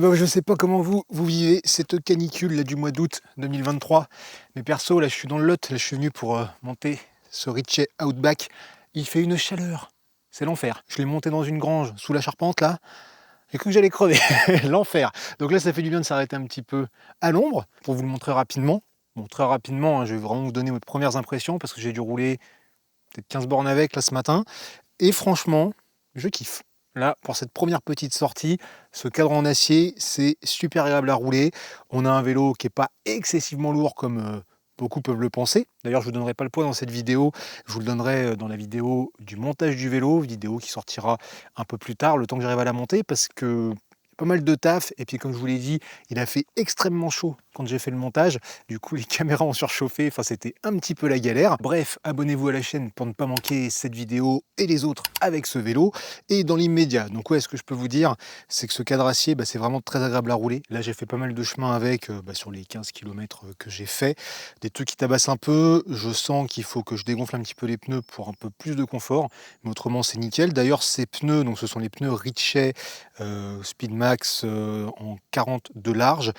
Je sais pas comment vous vivez cette canicule là, du mois d'août 2023. Mais perso, là, je suis dans le Lot. Là, je suis venu pour monter ce Ritchey Outback. Il fait une chaleur. C'est l'enfer. Je l'ai monté dans une grange sous la charpente là. J'ai cru que j'allais crever. L'enfer. Donc là, ça fait du bien de s'arrêter un petit peu à l'ombre pour vous le montrer rapidement. Bon, très rapidement, hein, je vais vraiment vous donner mes premières impressions parce que j'ai dû rouler peut-être 15 bornes avec là ce matin. Et franchement, je kiffe. Là, pour cette première petite sortie, ce cadre en acier, c'est super agréable à rouler. On a un vélo qui n'est pas excessivement lourd comme beaucoup peuvent le penser. D'ailleurs, je ne vous donnerai pas le poids dans cette vidéo. Je vous le donnerai dans la vidéo du montage du vélo, vidéo qui sortira un peu plus tard, le temps que j'arrive à la monter, parce que pas mal de taf. Et puis, comme je vous l'ai dit, il a fait extrêmement chaud quand j'ai fait le montage. Du coup, les caméras ont surchauffé. Enfin, c'était un petit peu la galère. Bref, abonnez-vous à la chaîne pour ne pas manquer cette vidéo et les autres avec ce vélo. Et dans l'immédiat, donc ouais, ce que je peux vous dire, c'est que ce cadre acier, c'est vraiment très agréable à rouler. Là, j'ai fait pas mal de chemin avec sur les 15 km que j'ai fait. Des trucs qui tabassent un peu. Je sens qu'il faut que je dégonfle un petit peu les pneus pour un peu plus de confort. Mais autrement, c'est nickel. D'ailleurs, ces pneus, donc ce sont les pneus Ritchey Speedmax en 40 de large.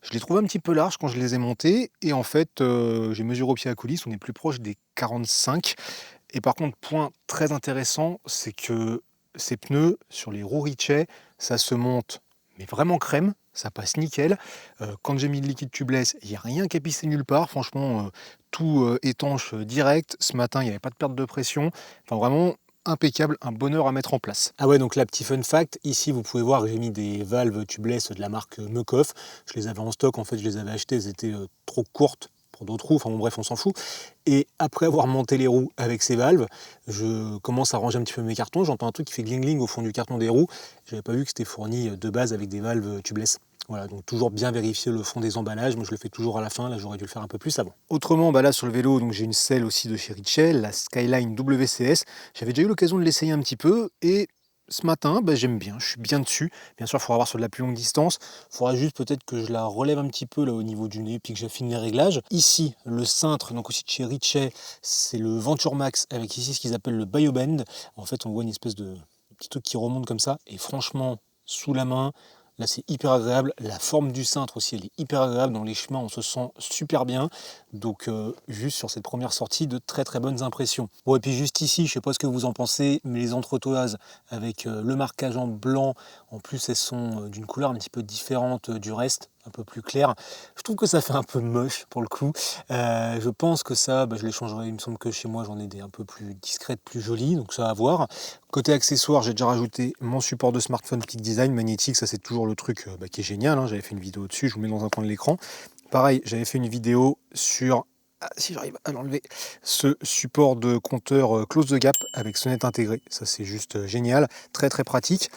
Je les trouve un petit peu larges quand je les ai montés. Et en fait, j'ai mesuré au pied à coulisse, on est plus proche des 45. Et par contre, point très intéressant, c'est que ces pneus sur les roues Ritchey, ça se monte, mais vraiment crème, ça passe nickel. Quand j'ai mis le liquide tubeless, il n'y a rien qui a pissé nulle part. Franchement, tout étanche direct. Ce matin, il n'y avait pas de perte de pression. Enfin, vraiment impeccable, un bonheur à mettre en place. Ah ouais, donc là, petit fun fact, ici vous pouvez voir, j'ai mis des valves tubeless de la marque Mucoff. Je les avais en stock, en fait, je les avais achetées, elles étaient trop courtes pour d'autres roues, enfin bon bref, on s'en fout. Et après avoir monté les roues avec ces valves, je commence à ranger un petit peu mes cartons, j'entends un truc qui fait gling-gling au fond du carton des roues. J'avais pas vu que c'était fourni de base avec des valves tubeless. Voilà, donc toujours bien vérifier le fond des emballages. Moi, je le fais toujours à la fin. Là, j'aurais dû le faire un peu plus avant. Autrement, là sur le vélo, donc j'ai une selle aussi de chez Ritchey, la Skyline WCS. J'avais déjà eu l'occasion de l'essayer un petit peu et ce matin, j'aime bien. Je suis bien dessus. Bien sûr, il faudra avoir sur de la plus longue distance. Il faudra juste peut-être que je la relève un petit peu là au niveau du nez, puis que j'affine les réglages. Ici, le cintre, donc aussi de chez Ritchey, c'est le Venture Max avec ici ce qu'ils appellent le BioBend. En fait, on voit une espèce de petit truc qui remonte comme ça. Et franchement, sous la main, là, c'est hyper agréable. La forme du cintre aussi, elle est hyper agréable. Dans les chemins, on se sent super bien. Donc, juste sur cette première sortie, de très très bonnes impressions. Bon, et puis juste ici, je sais pas ce que vous en pensez, mais les entretoises avec le marquage en blanc, en plus, elles sont d'une couleur un petit peu différente du reste, un peu plus claire. Je trouve que ça fait un peu moche pour le coup. Je pense que ça, je les changerai. Il me semble que chez moi, j'en ai des un peu plus discrètes, plus jolies, donc ça à voir. Côté accessoires, j'ai déjà rajouté mon support de smartphone Peak Design magnétique. Ça, c'est toujours le truc qui est génial, hein. J'avais fait une vidéo dessus, je vous mets dans un coin de l'écran. Pareil, j'avais fait une vidéo sur, si j'arrive à l'enlever, ce support de compteur Close the Gap avec sonnette intégrée. Ça, c'est juste génial, très très pratique.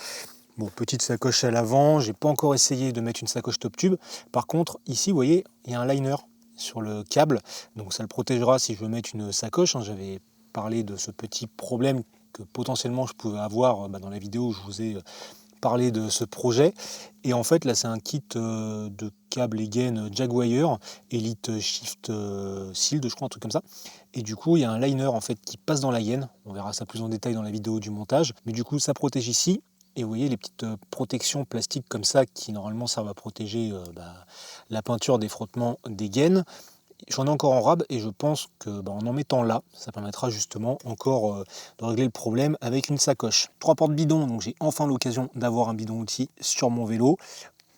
Bon, petite sacoche à l'avant, j'ai pas encore essayé de mettre une sacoche top tube. Par contre, ici, vous voyez, il y a un liner sur le câble, donc ça le protégera si je veux mettre une sacoche, hein. J'avais parlé de ce petit problème que potentiellement je pouvais avoir dans la vidéo où je vous ai parlé de ce projet. Et en fait, là, c'est un kit de câble et gaine Jaguar Elite Shift Shield, je crois, un truc comme ça. Et du coup, il y a un liner en fait qui passe dans la gaine. On verra ça plus en détail dans la vidéo du montage. Mais du coup, ça protège ici. Et vous voyez les petites protections plastiques comme ça qui normalement servent à protéger la peinture des frottements des gaines. J'en ai encore en rab et je pense que en mettant là, ça permettra justement encore de régler le problème avec une sacoche. 3 portes bidons, donc j'ai enfin l'occasion d'avoir un bidon outil sur mon vélo.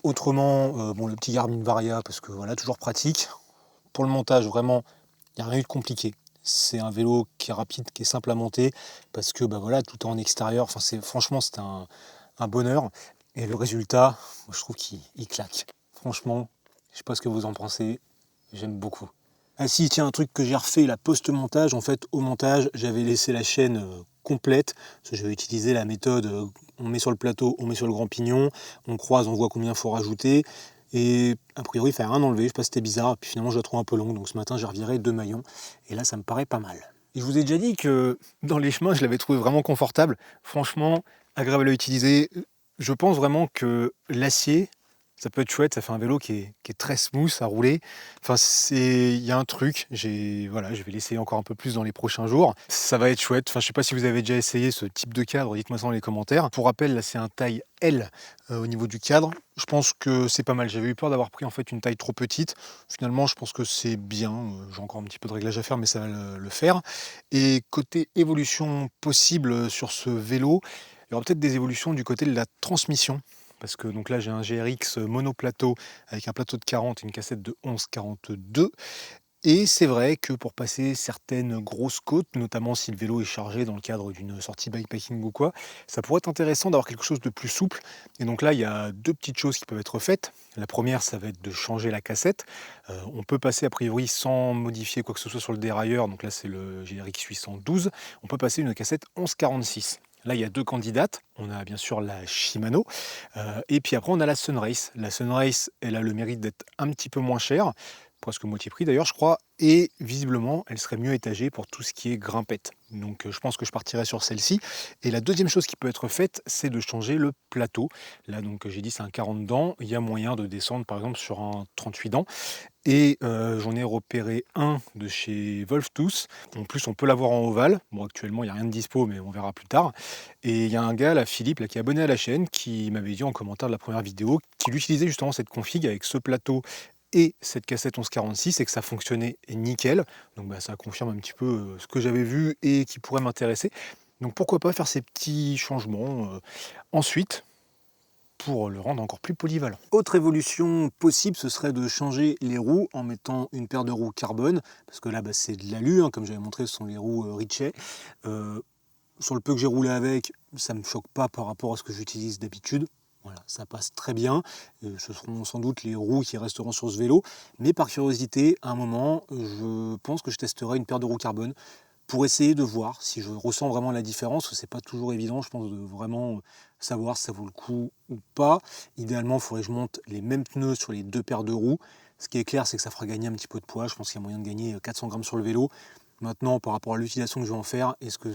Autrement, le petit Garmin Varia parce que voilà, toujours pratique. Pour le montage, vraiment, il n'y a rien eu de compliqué. C'est un vélo qui est rapide, qui est simple à monter, parce que tout est en extérieur. Enfin, franchement, c'est un bonheur. Et le résultat, je trouve qu'il claque. Franchement, je ne sais pas ce que vous en pensez, j'aime beaucoup. Ah si, tiens, un truc que j'ai refait, la post-montage. En fait, au montage, j'avais laissé la chaîne complète, parce que j'avais utilisé la méthode, on met sur le plateau, on met sur le grand pignon, on croise, on voit combien il faut rajouter. Et a priori, il fallait rien enlever, je sais pas si c'était bizarre, puis finalement je la trouve un peu longue, donc ce matin j'ai reviré 2 maillons, et là ça me paraît pas mal. Et je vous ai déjà dit que dans les chemins, je l'avais trouvé vraiment confortable, franchement, agréable à utiliser. Je pense vraiment que l'acier, Ça peut être chouette, ça fait un vélo qui est très smooth à rouler. Enfin, il y a un truc, voilà, je vais l'essayer encore un peu plus dans les prochains jours. Ça va être chouette. Enfin, je sais pas si vous avez déjà essayé ce type de cadre, dites-moi ça dans les commentaires. Pour rappel, là, c'est un taille L au niveau du cadre. Je pense que c'est pas mal. J'avais eu peur d'avoir pris en fait une taille trop petite. Finalement, je pense que c'est bien. J'ai encore un petit peu de réglage à faire, mais ça va le faire. Et côté évolution possible sur ce vélo, il y aura peut-être des évolutions du côté de la transmission. Parce que donc là j'ai un GRX monoplateau avec un plateau de 40 et une cassette de 11,42. Et c'est vrai que pour passer certaines grosses côtes, notamment si le vélo est chargé dans le cadre d'une sortie bikepacking ou quoi, ça pourrait être intéressant d'avoir quelque chose de plus souple. Et donc là, il y a deux petites choses qui peuvent être faites. La première, ça va être de changer la cassette. On peut passer a priori sans modifier quoi que ce soit sur le dérailleur. Donc là, c'est le GRX 812. On peut passer une cassette 11,46. Là, il y a deux candidates. On a bien sûr la Shimano. Et puis après, on a la Sunrace. La Sunrace, elle a le mérite d'être un petit peu moins chère, presque moitié prix d'ailleurs, je crois. Et visiblement, elle serait mieux étagée pour tout ce qui est grimpette. Donc je pense que je partirai sur celle-ci. Et la deuxième chose qui peut être faite, c'est de changer le plateau. Là, donc j'ai dit c'est un 40 dents. Il y a moyen de descendre par exemple sur un 38 dents. Et j'en ai repéré un de chez Wolftooth. En plus, on peut l'avoir en ovale. Bon, actuellement, il n'y a rien de dispo, mais on verra plus tard. Et il y a un gars, là, Philippe, là, qui est abonné à la chaîne, qui m'avait dit en commentaire de la première vidéo qu'il utilisait justement cette config avec ce plateau et cette cassette 1146 et que ça fonctionnait nickel. Donc bah, ça confirme un petit peu ce que j'avais vu et qui pourrait m'intéresser. Donc pourquoi pas faire ces petits changements ensuite pour le rendre encore plus polyvalent. Autre évolution possible, ce serait de changer les roues en mettant une paire de roues carbone, parce que là bah, c'est de l'alu, hein, comme j'avais montré, ce sont les roues Ritchey. Sur le peu que j'ai roulé avec, ça ne me choque pas par rapport à ce que j'utilise d'habitude. Voilà, ça passe très bien. Ce seront sans doute les roues qui resteront sur ce vélo. Mais par curiosité, à un moment, je pense que je testerai une paire de roues carbone pour essayer de voir si je ressens vraiment la différence. C'est pas toujours évident, je pense, de vraiment savoir si ça vaut le coup ou pas. Idéalement, il faudrait que je monte les mêmes pneus sur les deux paires de roues. Ce qui est clair, c'est que ça fera gagner un petit peu de poids. Je pense qu'il y a moyen de gagner 400 grammes sur le vélo. Maintenant, par rapport à l'utilisation que je vais en faire, est-ce que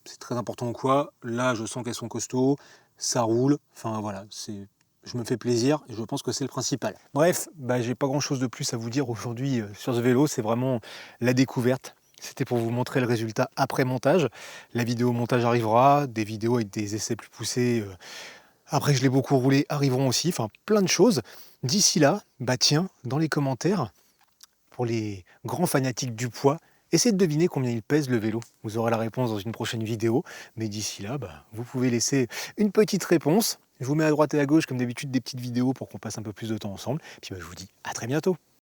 c'est très important ou quoi? Là, je sens qu'elles sont costauds, ça roule. Enfin voilà, je me fais plaisir et je pense que c'est le principal. Bref, bah, j'ai pas grand chose de plus à vous dire aujourd'hui sur ce vélo. C'est vraiment la découverte. C'était pour vous montrer le résultat après montage. La vidéo montage arrivera, des vidéos avec des essais plus poussés. Après que je l'ai beaucoup roulé arriveront aussi. Enfin, plein de choses. D'ici là, bah tiens, dans les commentaires, pour les grands fanatiques du poids, essayez de deviner combien il pèse le vélo. Vous aurez la réponse dans une prochaine vidéo. Mais d'ici là, bah, vous pouvez laisser une petite réponse. Je vous mets à droite et à gauche, comme d'habitude, des petites vidéos pour qu'on passe un peu plus de temps ensemble. Puis bah, je vous dis à très bientôt.